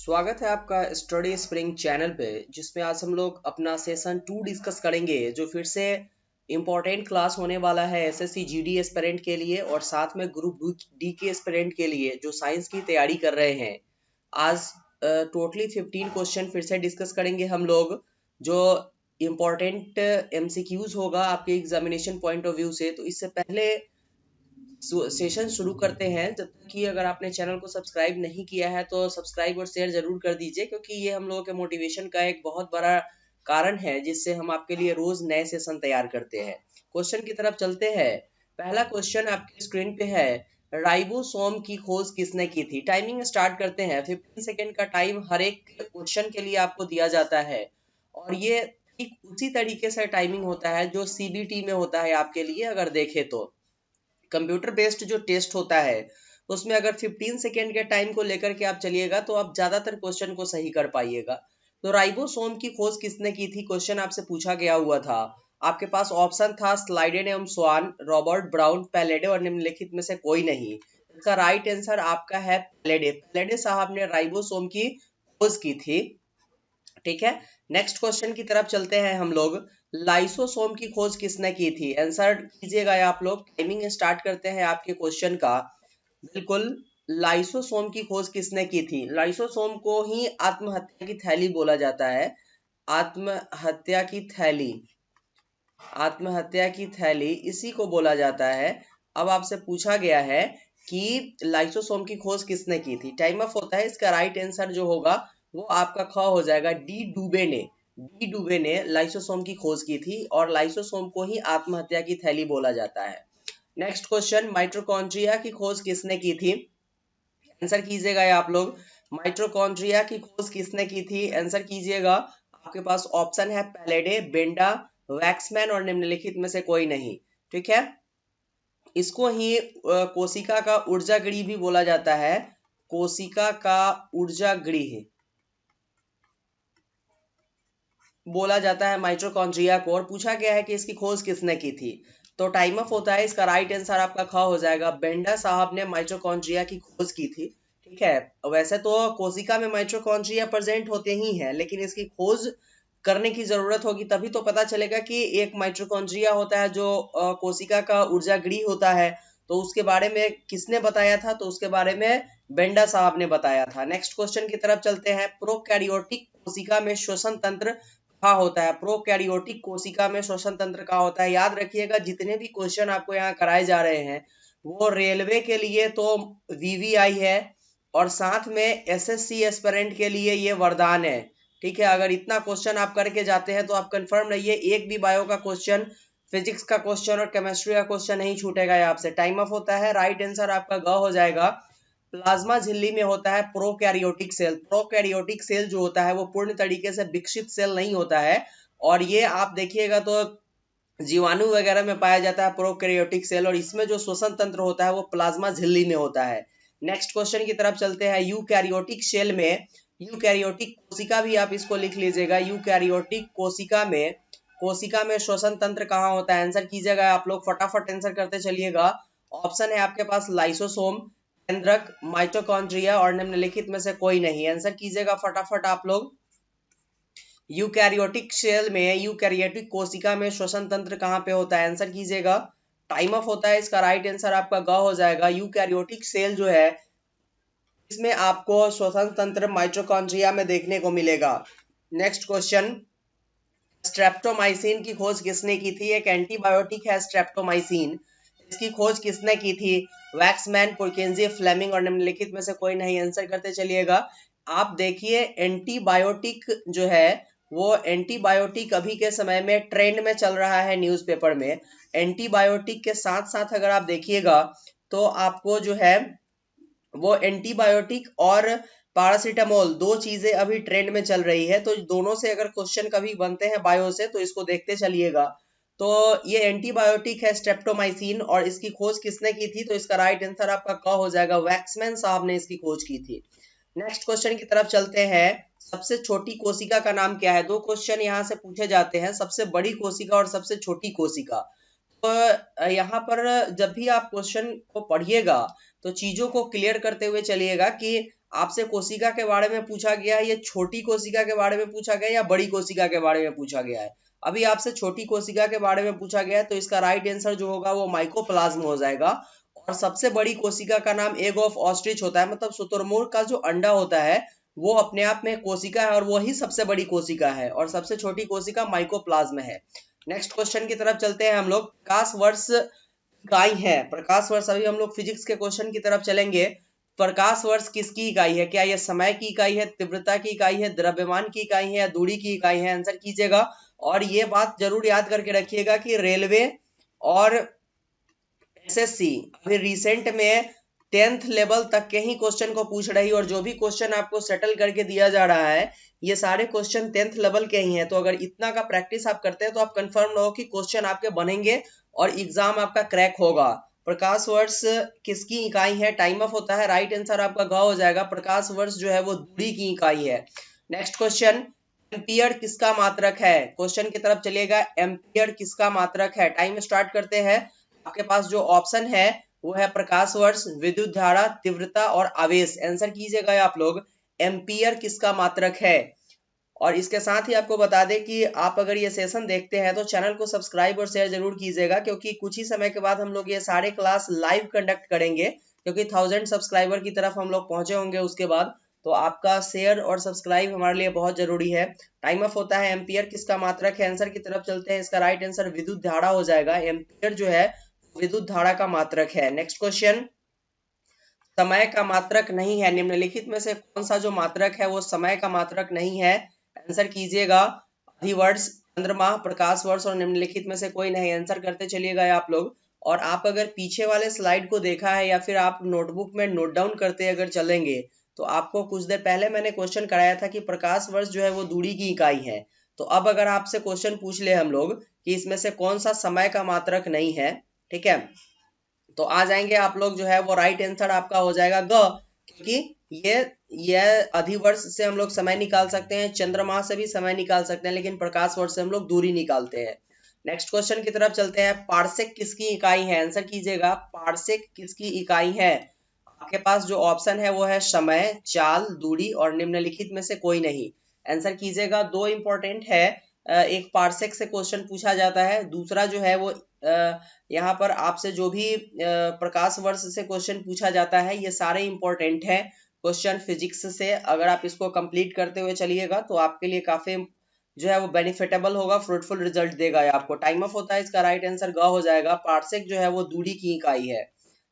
स्वागत है आपका स्टडी स्प्रिंग चैनल पे, जिसमें आज हम लोग अपना सेशन 2 डिस्कस करेंगे, जो फिर से इम्पोर्टेंट क्लास होने वाला है एसएससी जीडी एस्पिरेंट के लिए और साथ में ग्रुप डी के एस्पिरेंट के लिए जो साइंस की तैयारी कर रहे हैं। आज टोटली 15 क्वेश्चन फिर से डिस्कस करेंगे हम लोग, जो इम्पोर्टेंट एमसीक्यूज होगा आपके एग्जामिनेशन पॉइंट ऑफ व्यू से। तो इससे पहले सेशन शुरू करते हैं, जब तक कि अगर आपने चैनल को सब्सक्राइब नहीं किया है तो सब्सक्राइब और शेयर जरूर कर दीजिए, क्योंकि ये हम लोगों के मोटिवेशन का एक बहुत बड़ा कारण है, जिससे हम आपके लिए रोज नए सेशन तैयार करते हैं। क्वेश्चन की तरफ चलते हैं। पहला क्वेश्चन आपके स्क्रीन पे है, राइबोसोम की खोज किसने की थी। टाइमिंग स्टार्ट करते हैं। 15 सेकेंड का टाइम हर एक क्वेश्चन के लिए आपको दिया जाता है, और ये ठीक उसी तरीके से टाइमिंग होता है जो सीबीटी में होता है आपके लिए। अगर देखें तो कंप्यूटर बेस्ड जो टेस्ट होता है, उसमें अगर 15 सेकेंड के टाइम को लेकर के आप चलिएगा तो आप ज्यादातर क्वेश्चन को सही कर पाइएगा। तो राइबोसोम की खोज किसने की थी, क्वेश्चन आपसे पूछा गया हुआ था। आपके पास ऑप्शन था स्लाइडेन एवं स्वान, रॉबर्ट ब्राउन, पैलेडे और निम्नलिखित में से कोई नहीं। इसका राइट आंसर आपका है पैलेडे। पैलेडे साहब ने राइबोसोम की खोज की थी। ठीक है, नेक्स्ट क्वेश्चन की तरफ चलते हैं हम लोग। लाइसोसोम की खोज किसने की थी, आंसर कीजिएगा आप लोग। टाइमिंग स्टार्ट करते हैं आपके क्वेश्चन का। बिल्कुल, लाइसोसोम की खोज किसने की थी। लाइसोसोम को ही आत्महत्या की थैली बोला जाता है। आत्महत्या की थैली, आत्महत्या की थैली इसी को बोला जाता है। अब आपसे पूछा गया है कि लाइसोसोम की खोज किसने की थी। टाइम अप होता है। इसका राइट आंसर जो होगा वो आपका ख हो जाएगा, डी डुबे ने। डी डुबे ने लाइसोसोम की खोज की थी, और लाइसोसोम को ही आत्महत्या की थैली बोला जाता है। नेक्स्ट क्वेश्चन, माइटोकॉन्ड्रिया की खोज किसने की थी। आंसर कीजिएगा आप लोग। माइटोकॉन्ड्रिया की खोज किसने की थी, आंसर कीजिएगा। आपके पास ऑप्शन है पैलेडे, बेंडा, वैक्समैन और निम्नलिखित में से कोई नहीं। ठीक है, इसको ही कोशिका का ऊर्जा गृह भी बोला जाता है। कोशिका का ऊर्जा गृह बोला जाता है माइटोकॉन्ड्रिया को। और पूछा गया है कि इसकी खोज किसने की थी। तो टाइम अप होता है। इसका राइट आंसर आपका ख हो जाएगा। बेंडा साहब ने माइटोकॉन्ड्रिया की खोज की थी। ठीक है, वैसे तो कोशिका में माइटोकॉन्ड्रिया प्रेजेंट होते ही हैं, लेकिन इसकी खोज करने की जरूरत होगी, तभी तो पता चलेगा कि एक माइटोकॉन्ड्रिया होता है जो कोशिका का ऊर्जा गृह होता है। तो उसके बारे में किसने बताया था, तो उसके बारे में बेंडा साहब ने बताया था। नेक्स्ट क्वेश्चन की तरफ चलते हैं। प्रोकैरियोटिक कोशिका में श्वसन तंत्र कहाँ होता है। प्रोकैरियोटिक कोशिका में श्वसन तंत्र कहाँ होता है। याद रखिएगा, जितने भी क्वेश्चन आपको यहाँ कराए जा रहे हैं वो रेलवे के लिए तो वीवीआई है, और साथ में एसएससी एस्पिरेंट के लिए ये वरदान है। ठीक है, अगर इतना क्वेश्चन आप करके जाते हैं तो आप कंफर्म रहिए, एक भी बायो का क्वेश्चन, फिजिक्स का क्वेश्चन और केमिस्ट्री का क्वेश्चन नहीं छूटेगा आपसे। टाइम अप होता है। राइट आंसर आपका ग हो जाएगा। प्लाज्मा झिल्ली में होता है प्रोकैरियोटिक सेल। प्रोकैरियोटिक सेल जो होता है वो पूर्ण तरीके से विकसित सेल नहीं होता है, और ये आप देखिएगा तो जीवाणु वगैरह में पाया जाता है प्रोकैरियोटिक सेल, और इसमें जो श्वसन तंत्र होता है वो प्लाज्मा झिल्ली में होता है। नेक्स्ट क्वेश्चन की तरफ चलते हैं। यूकैरियोटिक सेल में, यूकैरियोटिक कोशिका भी आप इसको लिख लीजिएगा। यूकैरियोटिक कोशिका में श्वसन तंत्र कहाँ होता है। आंसर कीजिएगा आप लोग, फटाफट आंसर करते चलिएगा। ऑप्शन है आपके पास लाइसोसोम, केंद्रक, माइटोकॉन्ड्रिया और निम्नलिखित में से कोई नहीं। आंसर कीजिएगा फटाफट आप लोग। यूकैरियोटिक सेल में, यूकैरियोटिक कोशिका में श्वसन तंत्र कहाँ पे होता है। आंसर कीजिएगा। टाइम ऑफ होता है। इसका राइट आंसर आपका ग हो जाएगा। यूकैरियोटिक सेल जो है इसमें आपको श्वसन तंत्र माइटोकॉन्ड्रिया में देखने को मिलेगा। नेक्स्ट क्वेश्चन, स्ट्रेप्टोमाइसिन की खोज किसने की थी। एक एंटीबायोटिक है स्ट्रेप्टोमाइसिन, इसकी खोज किसने की थी। वैक्समैन, पुरकेंजी, फ्लेमिंग और निम्नलिखित में से कोई नहीं। आंसर करते चलिएगा। आप देखिए, एंटीबायोटिक जो है वो एंटीबायोटिक अभी के समय में ट्रेंड में चल रहा है न्यूज़पेपर में। एंटीबायोटिक के साथ साथ अगर आप देखिएगा तो आपको जो है वो एंटीबायोटिक और पैरासीटामोल, दो चीजें अभी ट्रेंड में चल रही है। तो दोनों से अगर क्वेश्चन कभी बनते हैं बायो से तो इसको देखते चलिएगा। तो ये एंटीबायोटिक है स्ट्रेप्टोमाइसिन, और इसकी खोज किसने की थी, तो इसका राइट आंसर आपका क हो जाएगा। वैक्समैन साहब ने इसकी खोज की थी। नेक्स्ट क्वेश्चन की तरफ चलते हैं। सबसे छोटी कोशिका का नाम क्या है। दो क्वेश्चन यहाँ से पूछे जाते हैं, सबसे बड़ी कोशिका और सबसे छोटी कोशिका। तो यहाँ पर जब भी आप क्वेश्चन को पढ़िएगा तो चीजों को क्लियर करते हुए चलिएगा कि आपसे कोशिका के बारे में पूछा गया है, ये छोटी कोशिका के बारे में पूछा गया है या बड़ी कोशिका के बारे में पूछा गया है? अभी आपसे छोटी कोशिका के बारे में पूछा गया है, तो इसका राइट आंसर जो होगा वो माइकोप्लाज्म हो जाएगा। और सबसे बड़ी कोशिका का नाम एग ऑफ ऑस्ट्रिच होता है, मतलब शुतुरमुर्ग का जो अंडा होता है वो अपने आप में कोशिका है और वही सबसे बड़ी कोशिका है, और सबसे छोटी कोशिका माइकोप्लाज्म है। नेक्स्ट क्वेश्चन की तरफ चलते हैं हम लोग। प्रकाश वर्ष इकाई है, प्रकाश वर्ष, अभी हम लोग फिजिक्स के क्वेश्चन की तरफ चलेंगे। प्रकाश वर्ष किसकी इकाई है? क्या यह समय की इकाई है, तीव्रता की इकाई है, द्रव्यमान की इकाई है या दूरी की इकाई है? आंसर कीजिएगा। और ये बात जरूर याद करके रखिएगा कि रेलवे और एसएससी अभी रिसेंट में 10th लेवल तक के ही क्वेश्चन को पूछ रही है, और जो भी क्वेश्चन आपको सेटल करके दिया जा रहा है ये सारे क्वेश्चन 10th लेवल के ही हैं। तो अगर इतना का प्रैक्टिस आप करते हैं तो आप कंफर्म रहो कि क्वेश्चन आपके बनेंगे और एग्जाम आपका क्रैक होगा। प्रकाश वर्ष किसकी इकाई है? टाइम ऑफ होता है, राइट आंसर आपका ग हो जाएगा। प्रकाश वर्ष जो है वो दूरी की इकाई है। नेक्स्ट क्वेश्चन, एम्पियर किसका मात्रक है? क्वेश्चन की तरफ चलिएगा। एम्पियर किसका मात्रक है? टाइम स्टार्ट करते हैं। आपके पास जो ऑप्शन है वो है प्रकाश वर्ष, विद्युत धारा, तीव्रता और आवेश। आंसर कीजिएगा आप लोग, एम्पियर किसका मात्रक है। और इसके साथ ही आपको बता दें कि आप अगर ये सेशन देखते हैं तो चैनल को सब्सक्राइब और शेयर जरूर कीजिएगा, क्योंकि कुछ ही समय के बाद हम लोग ये सारे क्लास लाइव कंडक्ट करेंगे, क्योंकि 1000 सब्सक्राइबर की तरफ हम लोग पहुंचे होंगे उसके बाद। तो आपका शेयर और सब्सक्राइब हमारे लिए बहुत जरूरी है। टाइम ऑफ होता है। एम्पियर किसका मात्रक है? आंसर की तरफ चलते हैं। इसका राइट आंसर विद्युत धारा हो जाएगा। एम्पियर जो है विद्युत धारा का मात्रक है। नेक्स्ट क्वेश्चन, समय का मात्रक नहीं है, निम्नलिखित में से कौन सा जो मात्रक है वो समय का मात्रक नहीं है? आंसर कीजिएगा। अधिवर्ष, चंद्रमा, प्रकाश वर्ष और निम्नलिखित में से कोई नहीं। आंसर करते चलिएगा आप लोग। और आप अगर पीछे वाले स्लाइड को देखा है या फिर आप नोटबुक में नोट डाउन करते अगर चलेंगे तो आपको कुछ देर पहले मैंने क्वेश्चन कराया था कि प्रकाश वर्ष जो है वो दूरी की इकाई है। तो अब अगर आपसे क्वेश्चन पूछ ले हम लोग कि इसमें से कौन सा समय का मात्रक नहीं है, ठीक है, तो आ जाएंगे आप लोग जो है वो राइट आंसर आपका हो जाएगा ग, क्योंकि ये अधिवर्ष से हम लोग समय निकाल सकते हैं, चंद्रमा से भी समय निकाल सकते हैं, लेकिन प्रकाश वर्ष से हम लोग दूरी निकालते हैं। नेक्स्ट क्वेश्चन की तरफ चलते हैं। पारसेक किसकी इकाई है? आंसर कीजिएगा। पारसेक किसकी इकाई है? आपके पास जो ऑप्शन है वो है समय, चाल, दूरी और निम्नलिखित में से कोई नहीं। आंसर कीजिएगा। दो इंपॉर्टेंट है, एक पारसेक से क्वेश्चन पूछा जाता है, दूसरा जो है वो यहाँ पर आपसे जो भी प्रकाश वर्ष से क्वेश्चन पूछा जाता है ये सारे इंपॉर्टेंट है क्वेश्चन फिजिक्स से। अगर आप इसको कंप्लीट करते हुए चलिएगा तो आपके लिए काफी जो है वो बेनिफिटेबल होगा, फ्रूटफुल रिजल्ट देगा आपको। टाइम ऑफ होता है, इसका राइट आंसर ग हो जाएगा। पारसेक जो है वो दूरी की इकाई है।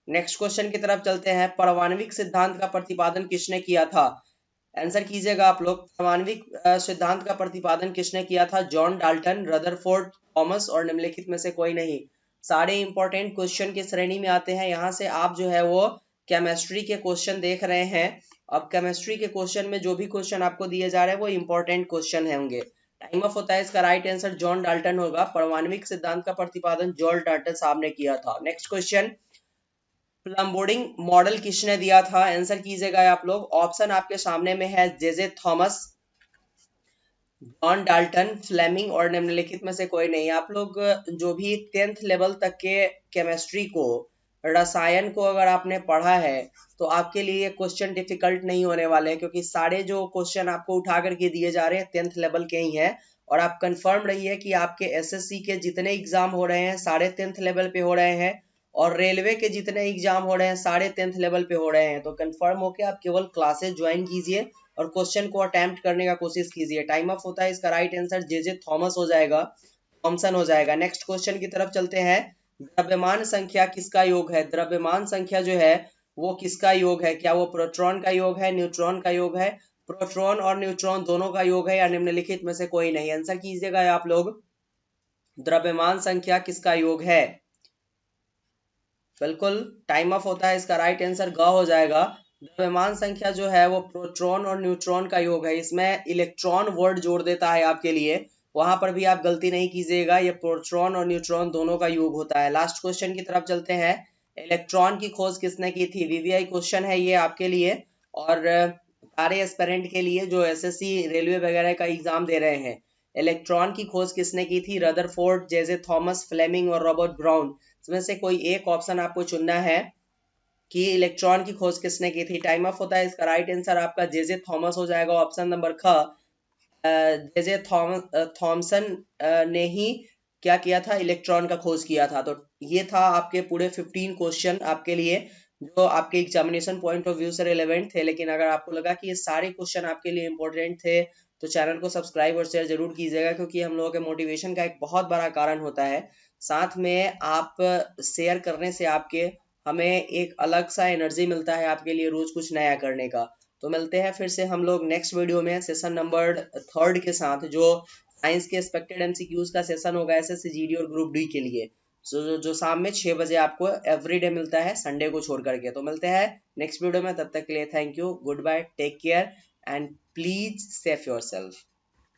नेक्स्ट क्वेश्चन की तरफ चलते हैं। परमाणविक सिद्धांत का प्रतिपादन किसने किया था? आंसर कीजिएगा आप लोग। परमाणविक सिद्धांत का प्रतिपादन किसने किया था? जॉन डाल्टन, रदरफोर्ड, थॉमस और निम्नलिखित में से कोई नहीं। सारे इंपॉर्टेंट क्वेश्चन की श्रेणी में आते हैं। यहाँ से आप जो है वो केमिस्ट्री के क्वेश्चन देख रहे हैं। अब केमिस्ट्री के क्वेश्चन में जो भी क्वेश्चन आपको दिए जा रहे हैं वो इंपॉर्टेंट क्वेश्चन होंगे। टाइम ऑफ होता है, इसका राइट आंसर जॉन डाल्टन होगा। परमाणविक सिद्धांत का प्रतिपादन जॉन डाल्टन साहब ने किया था। नेक्स्ट क्वेश्चन, प्लम्बोर्डिंग मॉडल किसने दिया था? आंसर कीजिएगा आप लोग। ऑप्शन आपके सामने में है, जे थॉमस, जॉन डाल्टन, फ्लेमिंग और निम्नलिखित में से कोई नहीं। आप लोग जो भी 10th लेवल तक के केमिस्ट्री को, रसायन को अगर आपने पढ़ा है तो आपके लिए क्वेश्चन डिफिकल्ट नहीं होने वाले हैं, क्योंकि सारे जो क्वेश्चन आपको उठा करके दिए जा रहे हैं 10th लेवल के ही हैं। और आप कंफर्म रहिए कि आपके एसएससी के जितने एग्जाम हो रहे हैं सारे 10th लेवल पे हो रहे हैं, और रेलवे के जितने एग्जाम हो रहे हैं सारे 10th लेवल पे हो रहे हैं। तो कंफर्म होके आप केवल क्लासेस ज्वाइन कीजिए और क्वेश्चन को अटेम्प्ट करने का कोशिश कीजिए। टाइम ऑफ होता है, इसका राइट आंसर जे थॉमस हो जाएगा, थॉमसन हो जाएगा। नेक्स्ट क्वेश्चन की तरफ चलते हैं। द्रव्यमान संख्या किसका योग है? द्रव्यमान संख्या जो है वो किसका योग है? क्या वो प्रोटॉन का योग है, न्यूट्रॉन का योग है? प्रोटॉन और न्यूट्रॉन दोनों का योग है या निम्नलिखित में से कोई नहीं? आंसर कीजिएगा आप लोग। द्रव्यमान संख्या किसका योग है? बिल्कुल, टाइम ऑफ होता है, इसका राइट आंसर ग हो जाएगा। द्रव्यमान संख्या जो है वो प्रोटॉन और न्यूट्रॉन का योग है। इसमें इलेक्ट्रॉन वर्ड जोड़ देता है आपके लिए, वहां पर भी आप गलती नहीं कीजिएगा, ये प्रोटॉन और न्यूट्रॉन दोनों का योग होता है। लास्ट क्वेश्चन की तरफ चलते हैं। इलेक्ट्रॉन की खोज किसने की थी? वीवीआई क्वेश्चन है ये आपके लिए, और सारे एस्पिरेंट के लिए जो एसएससी रेलवे वगैरह का एग्जाम दे रहे हैं। इलेक्ट्रॉन की खोज किसने की थी? रदरफोर्ड, जे थॉमस, फ्लेमिंग और रॉबर्ट ब्राउन। इसमें से कोई एक ऑप्शन आपको चुनना है कि इलेक्ट्रॉन की खोज किसने की थी? टाइम ऑफ होता है। इसका राइट आंसर आपका जे थॉमस हो जाएगा, ऑप्शन नंबर ख। जे थॉमसन ने ही क्या किया था? इलेक्ट्रॉन का खोज किया था। तो ये था आपके पूरे 15 क्वेश्चन आपके लिए, जो आपके एग्जामिनेशन पॉइंट ऑफ व्यू से रिलेवेंट थे। लेकिन अगर आपको लगा कि ये सारे क्वेश्चन आपके लिए इंपॉर्टेंट थे, तो चैनल को सब्सक्राइब और शेयर जरूर कीजिएगा, क्योंकि हम लोगों के मोटिवेशन का एक बहुत बड़ा कारण होता है। साथ में आप शेयर करने से आपके हमें एक अलग सा एनर्जी मिलता है आपके लिए रोज कुछ नया करने का। तो मिलते हैं फिर से हम लोग नेक्स्ट वीडियो में सेशन नंबर 3 के साथ, जो साइंस के एक्सपेक्टेड एमसीक्यूज का सेशन होगा एसएससी जीडी और ग्रुप डी के लिए। जो शाम में 6 बजे आपको एवरीडे मिलता है, संडे को छोड़ करके। तो मिलते हैं नेक्स्ट वीडियो में, तब तक के लिए thank you, good bye, take care and please safe your self.